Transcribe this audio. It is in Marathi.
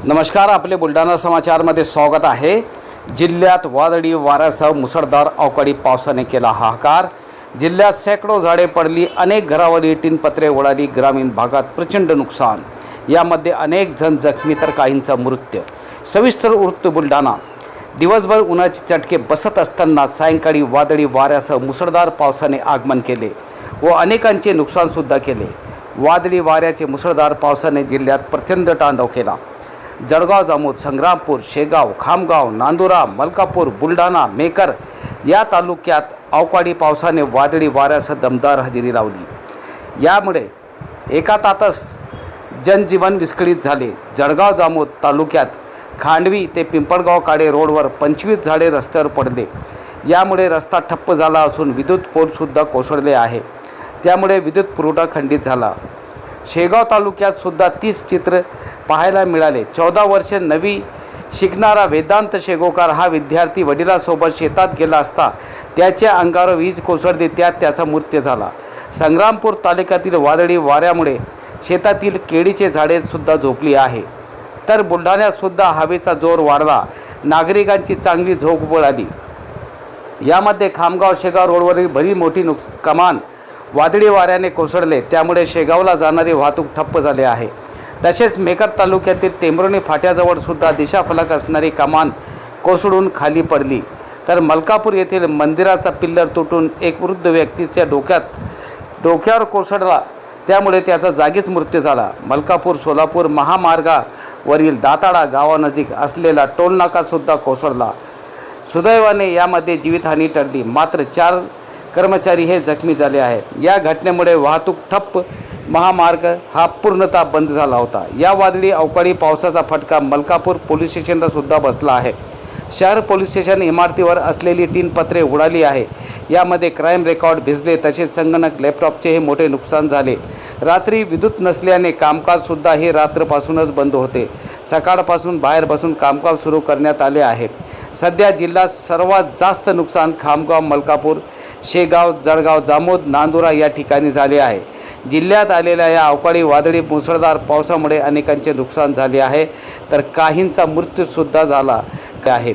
नमस्कार, आपले बुलढाणा समाचारमध्ये स्वागत आहे। जिल्ह्यात वादळी वाऱ्यासह मुसळधार अवकाळी पावसाने केला हाहाकार। जिल्ह्यात शेकडो झाडे पडली, अनेक घरावरील टीनपत्रे उडाली, ग्रामीण भागात प्रचंड नुकसान। यामध्ये अनेक जण जखमी तर काहींचा मृत्यू। सविस्तर वृत्त बुलढाणा। दिवसभर उन्हाचे चटके बसत असताना सायंकाळी वादळी वाऱ्यासह मुसळधार पावसाने आगमन केले व अनेकांचे नुकसानसुद्धा केले। वादळी वाऱ्याचे मुसळधार पावसाने जिल्ह्यात प्रचंड तांडव केला। जळगाव, जामोद, संग्रामपूर, शेगाव, खामगाव, नांदुरा, मलकापूर, बुलढाणा, मेकर या तालुक्यात अवकाळी पावसाने वादळी वाऱ्यासह दमदार हजेरी लावली। यामुळे एका तासात जनजीवन विस्कळीत झाले। जळगाव, जामोद तालुक्यात खांडवी ते पिंपळगाव काडे रोडवर 25 झाडे रस्त्यावर पडले। यामुळे रस्ता ठप्प झाला असून विद्युत पोलसुद्धा कोसळले आहे, त्यामुळे विद्युत पुरवठा खंडित झाला। शेगाव तालुक्यात सुद्धा 30 चित्र पाहायला मिळाले। 14 वर्षे नवी शिकणारा वेदांत शेगोकार हा विद्यार्थी वडिलांसोबत शेतात गेला असता त्याच्या अंगावर वीज कोसळली, त्यात त्याचा मृत्यू झाला। संग्रामपूर तालुक्यातील वादळी वाऱ्यामुळे शेतातील केळीचे झाडे सुद्धा झोपली आहे, तर बुलढाण्यात सुद्धा हवेचा जोर वाढला, नागरिकांची चांगली झोप उडाली। यामध्ये खामगाव शेगाव रोडवरील भरी मोठी कमान वादळी वाऱ्याने कोसळले, त्यामुळे शेगावला जाणारी वाहतूक ठप्प झाली आहे। तसेच मेकर तालुक्यातील टेंभुर्णी फाट्याजवळ सुद्धा दिशाफलक असणारी कमान कोसळून खाली पडली, तर मलकापूर येथील मंदिराचा पिल्लर तुटून एक वृद्ध व्यक्तीच्या डोक्यावर कोसळला, त्यामुळे त्याचा जागीच मृत्यू झाला। मलकापूर सोलापूर महामार्गावरील दाताळा गावानजीक असलेला टोलनाका सुद्धा कोसळला। सुदैवाने यामध्ये जीवितहानी टळली, मात्र 4 कर्मचारी हे जखमी झाले आहेत। या घटनेमुळे वाहतूक ठप्प, महामार्ग हा पूर्णतः बंद झाला होता। या वादळी अवकाळी पावसाचा फटका मलकापूर पोलीस स्टेशनला सुद्धा बसला आहे। शहर पोलीस स्टेशन इमारतीवर असलेली टीनपत्रे उडाली आहे। यामध्ये क्राईम रेकॉर्ड भिजले, तसेच संगणक, लॅपटॉपचेही मोठे नुकसान झाले। रात्री विद्युत नसल्याने कामकाजसुद्धा हे रात्रपासूनच बंद होते। सकाळपासून बाहेर बसून कामकाज सुरू करण्यात आले आहे। सध्या जिल्ह्यात सर्वात जास्त नुकसान खामगाव, मलकापूर, शेगाव, जळगाव, जामोद, नांदुरा या ठिकाणी झाले आहे। जिल्ह्यात आलेल्या या अवकाळी वादळी मुसळधार पावसामुळे अनेकांचे नुकसान झाले आहे, तर काहींचा मृत्यूसुद्धा झाला आहेत।